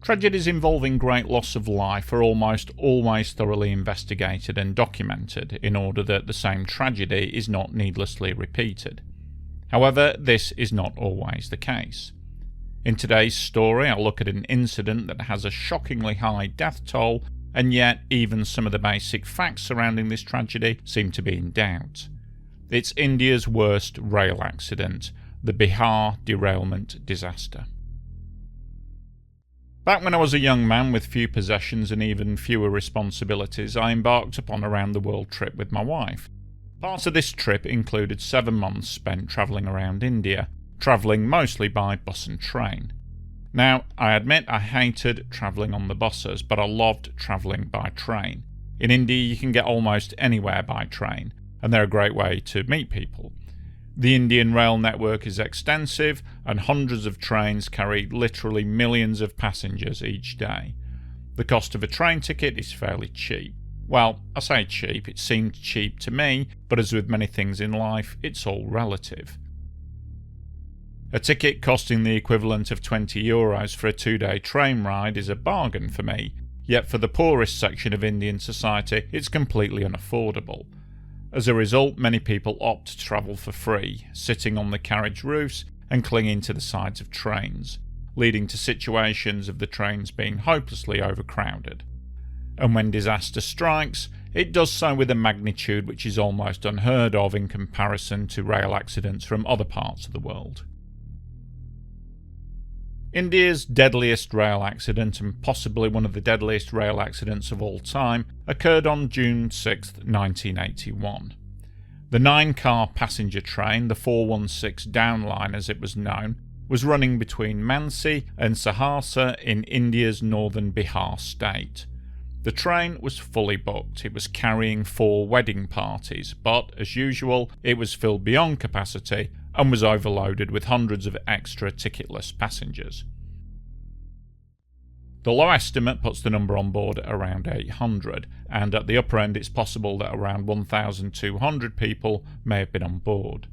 Tragedies involving great loss of life are almost always thoroughly investigated and documented in order that the same tragedy is not needlessly repeated. However, this is not always the case. In today's story, I'll look at an incident that has a shockingly high death toll, and yet even some of the basic facts surrounding this tragedy seem to be in doubt. It's India's worst rail accident, the Bihar derailment disaster. Back when I was a young man with few possessions and even fewer responsibilities, I embarked upon a round-the-world trip with my wife. Part of this trip included 7 months spent travelling around India, travelling mostly by bus and train. Now, I admit I hated travelling on the buses, but I loved travelling by train. In India you can get almost anywhere by train, and they're a great way to meet people. The Indian rail network is extensive, and hundreds of trains carry literally millions of passengers each day. The cost of a train ticket is fairly cheap. Well, I say cheap, it seemed cheap to me, but as with many things in life, it's all relative. A ticket costing the equivalent of €20 for a 2-day train ride is a bargain for me, yet for the poorest section of Indian society, it's completely unaffordable. As a result, many people opt to travel for free, sitting on the carriage roofs and clinging to the sides of trains, leading to situations of the trains being hopelessly overcrowded. And when disaster strikes, it does so with a magnitude which is almost unheard of in comparison to rail accidents from other parts of the world. India's deadliest rail accident, and possibly one of the deadliest rail accidents of all time, occurred on June 6, 1981. The 9-car passenger train, the 416 Downline as it was known, was running between Mansi and Saharsa in India's northern Bihar state. The train was fully booked. It was carrying 4 wedding parties, but, as usual, it was filled beyond capacity and was overloaded with hundreds of extra ticketless passengers. The low estimate puts the number on board at around 800, and at the upper end it's possible that around 1,200 people may have been on board.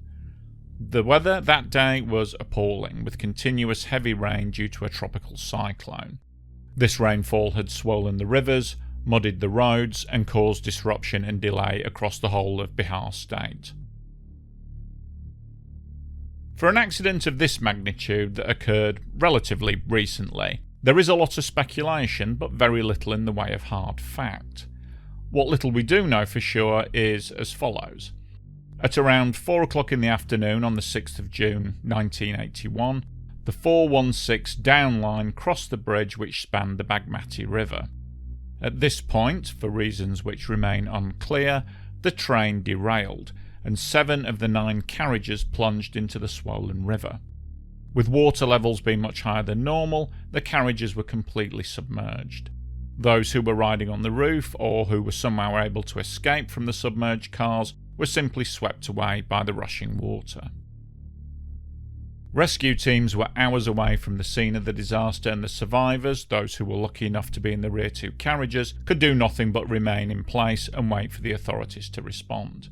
The weather that day was appalling, with continuous heavy rain due to a tropical cyclone. This rainfall had swollen the rivers, muddied the roads, and caused disruption and delay across the whole of Bihar state. For an accident of this magnitude that occurred relatively recently, there is a lot of speculation, but very little in the way of hard fact. What little we do know for sure is as follows. At around 4 o'clock in the afternoon on the 6th of June 1981, the 416 Downline crossed the bridge which spanned the Bagmati River. At this point, for reasons which remain unclear, the train derailed, and 7 of the 9 carriages plunged into the swollen river. With water levels being much higher than normal, the carriages were completely submerged. Those who were riding on the roof, or who were somehow able to escape from the submerged cars, were simply swept away by the rushing water. Rescue teams were hours away from the scene of the disaster, and the survivors, those who were lucky enough to be in the rear 2 carriages, could do nothing but remain in place and wait for the authorities to respond.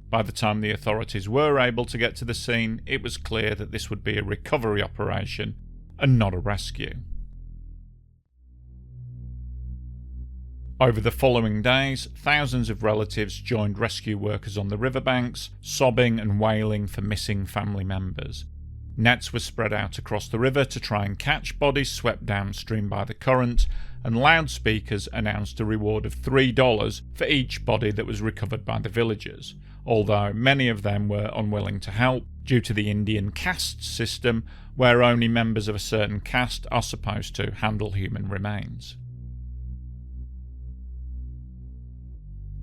By the time the authorities were able to get to the scene, it was clear that this would be a recovery operation and not a rescue. Over the following days, thousands of relatives joined rescue workers on the riverbanks, sobbing and wailing for missing family members. Nets were spread out across the river to try and catch bodies swept downstream by the current, and loudspeakers announced a reward of $3 for each body that was recovered by the villagers, although many of them were unwilling to help due to the Indian caste system, where only members of a certain caste are supposed to handle human remains.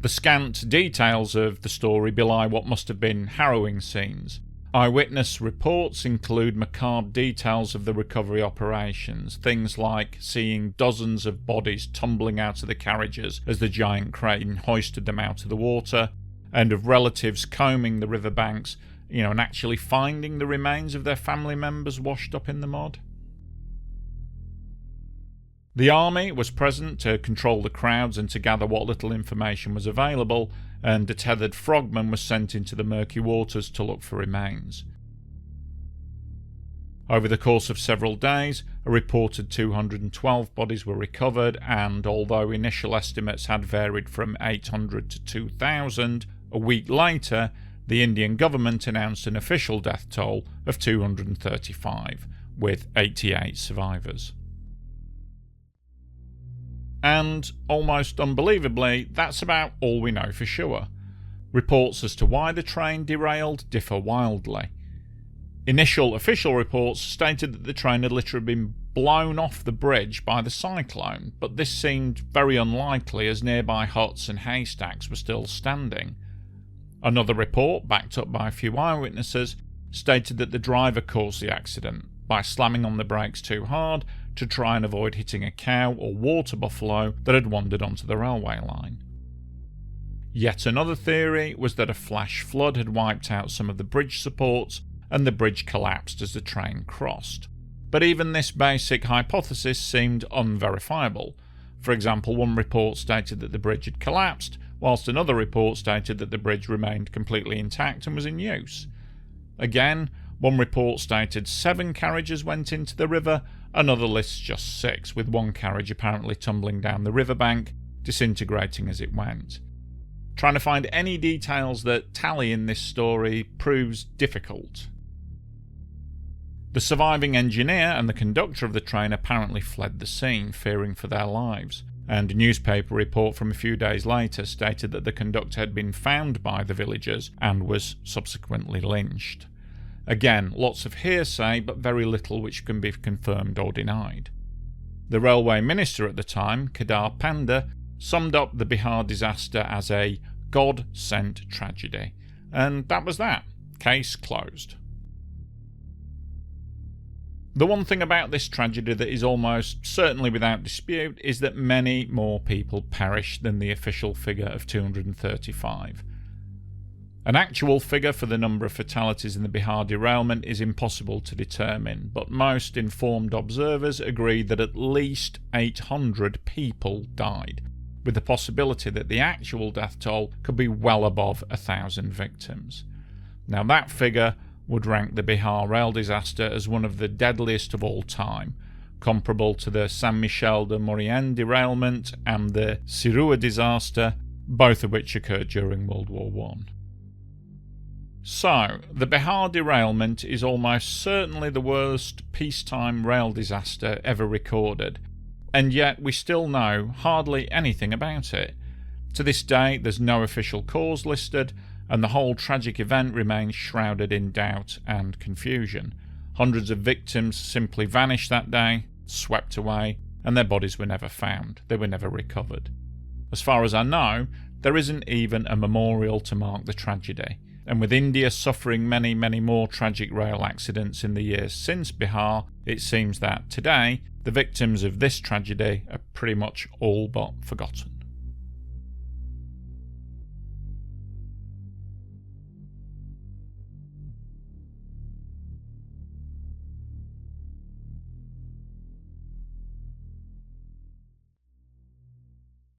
The scant details of the story belie what must have been harrowing scenes. Eyewitness reports include macabre details of the recovery operations, things like seeing dozens of bodies tumbling out of the carriages as the giant crane hoisted them out of the water, and of relatives combing the riverbanks, and actually finding the remains of their family members washed up in the mud. The army was present to control the crowds and to gather what little information was available, and a tethered frogman was sent into the murky waters to look for remains. Over the course of several days, a reported 212 bodies were recovered, and although initial estimates had varied from 800 to 2,000, a week later, the Indian government announced an official death toll of 235, with 88 survivors. And, almost unbelievably, that's about all we know for sure. Reports as to why the train derailed differ wildly. Initial official reports stated that the train had literally been blown off the bridge by the cyclone, but this seemed very unlikely as nearby huts and haystacks were still standing. Another report, backed up by a few eyewitnesses, stated that the driver caused the accident by slamming on the brakes too hard to try and avoid hitting a cow or water buffalo that had wandered onto the railway line. Yet another theory was that a flash flood had wiped out some of the bridge supports and the bridge collapsed as the train crossed. But even this basic hypothesis seemed unverifiable. For example, one report stated that the bridge had collapsed, whilst another report stated that the bridge remained completely intact and was in use. Again, one report stated 7 carriages went into the river, another lists just 6, with one carriage apparently tumbling down the riverbank, disintegrating as it went. Trying to find any details that tally in this story proves difficult. The surviving engineer and the conductor of the train apparently fled the scene, fearing for their lives, and a newspaper report from a few days later stated that the conductor had been found by the villagers and was subsequently lynched. Again, lots of hearsay, but very little which can be confirmed or denied. The railway minister at the time, Kedar Panda, summed up the Bihar disaster as a God-sent tragedy, and that was that. Case closed. The one thing about this tragedy that is almost certainly without dispute is that many more people perished than the official figure of 235. An actual figure for the number of fatalities in the Bihar derailment is impossible to determine, but most informed observers agree that at least 800 people died, with the possibility that the actual death toll could be well above 1,000 victims. Now that figure would rank the Bihar rail disaster as one of the deadliest of all time, comparable to the Saint-Michel de Maurienne derailment and the Sirua disaster, both of which occurred during World War I. So, the Bihar derailment is almost certainly the worst peacetime rail disaster ever recorded, and yet we still know hardly anything about it. To this day, there's no official cause listed, and the whole tragic event remains shrouded in doubt and confusion. Hundreds of victims simply vanished that day, swept away, and their bodies were never found. They were never recovered. As far as I know, there isn't even a memorial to mark the tragedy. And with India suffering many, many more tragic rail accidents in the years since Bihar, it seems that today the victims of this tragedy are pretty much all but forgotten.